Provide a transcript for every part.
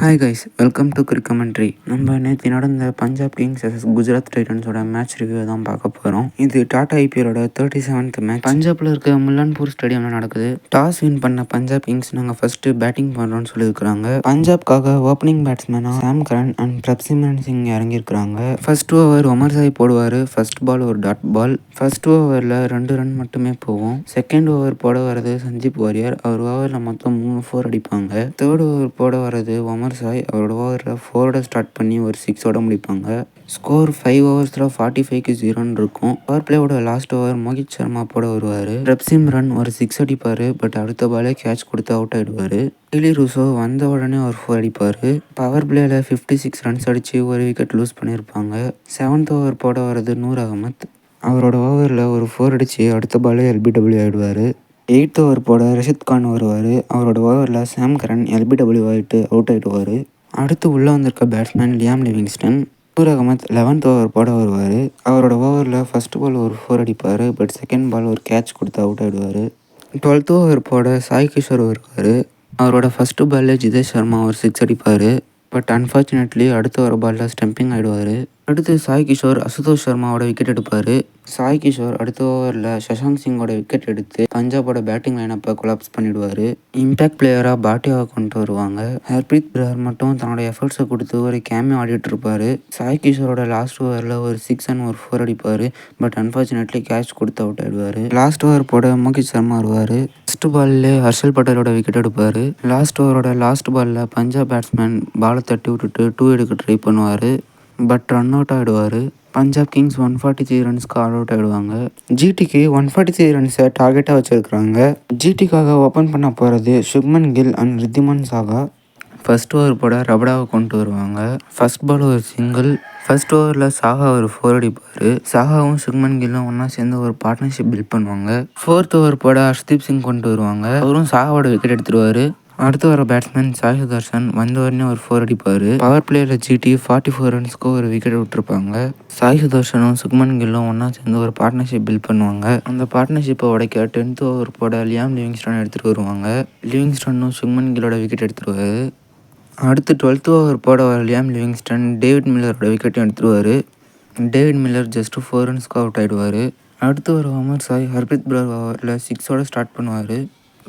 Hi guys, welcome to crick commentary. நம்ம நேற்று நடந்த பஞ்சாப் கிங்ஸ் vs குஜராத் டைட்டன்ஸோட மேட்ச் ரிவ்யூ தான் பார்க்க போகிறோம். இது டாடா ஐபிஎலோட 37th மேட்ச். பஞ்சாப்ல இருக்க முல்லான்பூர் ஸ்டேடியம்ல நடக்குது. டாஸ் வின் பண்ண பஞ்சாப் கிங்ஸ் நாங்கள் ஃபர்ஸ்ட் பேட்டிங் பண்ணுறோம்னு சொல்லியிருக்காங்க. பஞ்சாப்காக ஓப்பனிங் பேட்ஸ்மேனா Sam Curran and Prabhsimran Singh இறங்கியிருக்காங்க. ஃபர்ஸ்ட் ஓவர் ஒமர் சாய் போடுவார். ஃபர்ஸ்ட் பால் ஒரு டாட் பால். ஃபர்ஸ்ட் ஓவரில் 2 ரன் மட்டுமே போகும். செகண்ட் ஓவர் போட வரது சஞ்சீப் வாரியர். அவர் ஓவரில் மொத்தம் 3 4 அடிப்பாங்க. தேர்ட் ஓவர் போட வரது ஒமர் சாய். அவரோட ஓவரில் 4 ஸ்டார்ட் பண்ணி ஒரு 6 முடிப்பாங்க. ஸ்கோர் 5 ஓவர்ஸில் 45க்கு 0 இருக்கும். பவர் பிளேயோட லாஸ்ட் ஓவர் மோஹித் சர்மா போட வருவார். பிரப்சிம்ரன் ஒரு 6 அடிப்பார். பட் அடுத்த பாலே கேட்ச் கொடுத்து அவுட் ஆகிடுவார். ரிலி ரூசோ வந்த உடனே ஒரு 4 அடிப்பார். பவர் பிளேயில் 56 ரன்ஸ் அடித்து ஒரு விக்கெட் லூஸ் பண்ணியிருப்பாங்க. 7th ஓவர் போட வரது நூர் அகமத். அவரோட ஓவரில் ஒரு 4 அடித்து அடுத்த பாலே எல்பிடபிள்யூ ஆகிடுவார். 8th ஓவர் போட ரஷித் கான் வருவார். அவரோட ஓவரில் சாம் கரன் எல்பிடபிள்யூ ஆகிட்டு அவுட் ஆகிடுவார். அடுத்து உள்ளே வந்திருக்க batsman Liam Livingstone. Noor Ahmad 11th over போட வருவார். அவரோட ஓவரில் ஃபர்ஸ்ட் பால் ஒரு 4 அடிப்பார். பட் செகண்ட் பால் ஒரு கேட்ச் கொடுத்து அவுட் ஆகிடுவார். 12th ஓவர் போட சாய் கிஷோர் வருவார். அவரோட ஃபர்ஸ்ட் பாலில் ஜிதேஷ் சர்மா ஒரு 6 அடிப்பார். பட் அன்ஃபார்ச்சுனேட்லி அடுத்த ஒரு பாலில் ஸ்டம்பிங் ஆகிடுவார். அடுத்து சாய் கிஷோர் அசுதோஷ் சர்மாவோட விக்கெட் எடுப்பார். சாய் கிஷோர் அடுத்த ஓவரில் சஷாங்க் சிங்கோட விக்கெட் எடுத்து பஞ்சாபோட பேட்டிங் லைனப்பை கொலாப்ஸ் பண்ணிடுவார். இம்பேக்ட் பிளேயராக பாட்டியாவை கொண்டு வருவாங்க. ஹர்ப்ரீத் பிரர் மட்டும் தன்னோட எஃபர்ட்ஸை கொடுத்து ஒரு கேமியோ ஆடிட்டு இருப்பார். சாய் கிஷோரோட லாஸ்ட் ஓவரில் ஒரு 6 அண்ட் ஒரு 4 அடிப்பார். பட் அன்ஃபார்ச்சுனேட்லி கேட்ச் கொடுத்து அவுட் ஆகிடுவார். லாஸ்ட் ஓவர் போட மோஹித் சர்மா வருவார். ஃபர்ஸ்ட் பால்லே ஹர்ஷல் பட்டேலோட விக்கெட் எடுப்பார். லாஸ்ட் ஓவரோட லாஸ்ட் பாலில் பஞ்சாப் பேட்ஸ்மேன் பாலை தட்டி விட்டுட்டு 2 எடுக்க ட்ரை பண்ணுவார். பட் ரன் அவுட் ஆகிடுவார். பஞ்சாப் கிங்ஸ் 143 ரன்ஸ்க்கு ஆல் அவுட் ஆகிடுவாங்க. ஜிடிக்கு 143 ரன்ஸை டார்கெட்டாக வச்சுருக்காங்க. ஜிடிக்காக ஓப்பன் பண்ண போகிறது Shubman Gill and Wriddhiman Saha. First over போட ரபடாவை கொண்டு வருவாங்க. ஃபர்ஸ்ட் பால் ஒரு சிங்கிள். ஃபர்ஸ்ட் ஓவரில் சாகா ஒரு 4 அடிப்பார். சாகாவும் சுப்மன் கில்லும் ஒன்றா சேர்ந்து ஒரு பார்ட்னர்ஷிப் பில்ட் பண்ணுவாங்க. 4th ஓவர் போட ஹர்ஷ்தீப் சிங் கொண்டு வருவாங்க. அவரும் சாகாவோட விக்கெட் எடுத்துருவார். அடுத்து வர பேட்ஸ்மேன் சாய் சுதர்ஷன் வந்த உடனே ஒரு 4 அடிப்பார். பவர் பிளேயில் ஜிடி 44 ரன்ஸ்க்கு ஒரு விக்கெட் விட்டுருப்பாங்க. சாய் சுதர்ஷனும் சுக்மன் கில்லும் ஒன்றா சேர்ந்து ஒரு பார்ட்னர்ஷிப் பில்ட் பண்ணுவாங்க. அந்த பார்ட்னர்ஷிப்பை உடைக்க 10th ஓவர் போட லியாம் லிவிங்ஸ்டன் எடுத்துகிட்டு வருவாங்க. லிவிங்ஸ்டனும் சுக்மன் கில்லோட விக்கெட் எடுத்துருவார். அடுத்து 12th ஓவர் போட வர லியாம் லிவிங்ஸ்டன் டேவிட் மில்லரோட விக்கெட்டையும் எடுத்துருவார். டேவிட் மில்லர் ஜஸ்ட் 4 ரன்ஸ்க்கு அவுட் ஆகிடுவார். அடுத்து வர ஒமர் சாய் ஹர்ப்ரீத் பிரர் ஓவரில் 6 ஸ்டார்ட் பண்ணுவார்.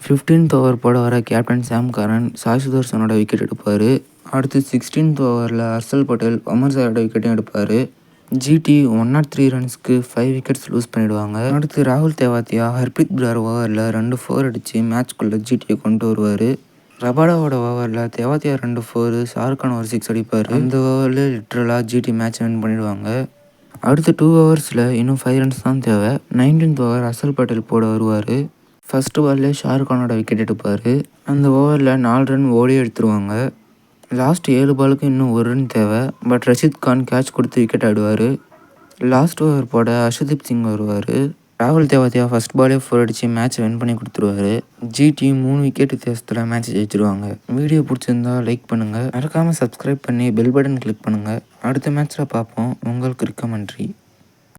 15th ஓவர் போட வர கேப்டன் சாம் கரன் சாய் சுதர்ஷனோட விக்கெட் எடுப்பார். அடுத்து 16th ஓவரில் ஹர்ஷல் பட்டேல் ஒமர் சாயோட விக்கெட்டையும் எடுப்பார். ஜிடி 103 ரன்ஸ்க்கு 5 விக்கெட்ஸ் லூஸ் பண்ணிவிடுவாங்க. அடுத்து ராகுல் தேவாத்தியா ஹர்ப்ரீத் பிரர் ஓவரில் 2 4 அடித்து மேட்ச்குள்ளே ஜிடியை கொண்டு வருவார். ரபாடாவோட ஓவரில் தேவாத்தியா 2 4, ஷாருக்கான் ஒரு 6 அடிப்பார். அந்த ஓவரில் லிட்ரலாக ஜிடி மேட்ச் வின் பண்ணிடுவாங்க. அடுத்து 2 ஓவர்ஸில் இன்னும் 5 ரன்ஸ் தான் தேவை. 19th ஓவர் ஹர்ஷல் பட்டேல் போட வருவார். ஃபர்ஸ்ட் பால்லே ஷாருக்கானோட விக்கெட் எடுப்பார். அந்த ஓவரில் 4 ரன் ஓடி எடுத்துருவாங்க. லாஸ்ட் 7 பாலுக்கு இன்னும் 1 ரன் தேவை. பட் ரஷித் கான் கேட்ச் கொடுத்து விக்கெட் ஆடுவார். லாஸ்ட் ஓவர் போட ஹர்ஷ்தீப் சிங் வருவார். ராகுல் தேவாத்தியா ஃபர்ஸ்ட் பாலே 4 அடித்து மேட்ச் வின் பண்ணி கொடுத்துருவாரு. ஜிடி 3 விக்கெட் வித்தியாசத்தில் மேட்ச் ஜெயிச்சிருவாங்க. வீடியோ பிடிச்சிருந்தா லைக் பண்ணுங்கள். மறக்காமல் சப்ஸ்கிரைப் பண்ணி பெல் பட்டன் கிளிக் பண்ணுங்கள். அடுத்த மேட்ச்சில் பார்ப்போம். உங்கள் கிரிக் கமெண்ட்ரி.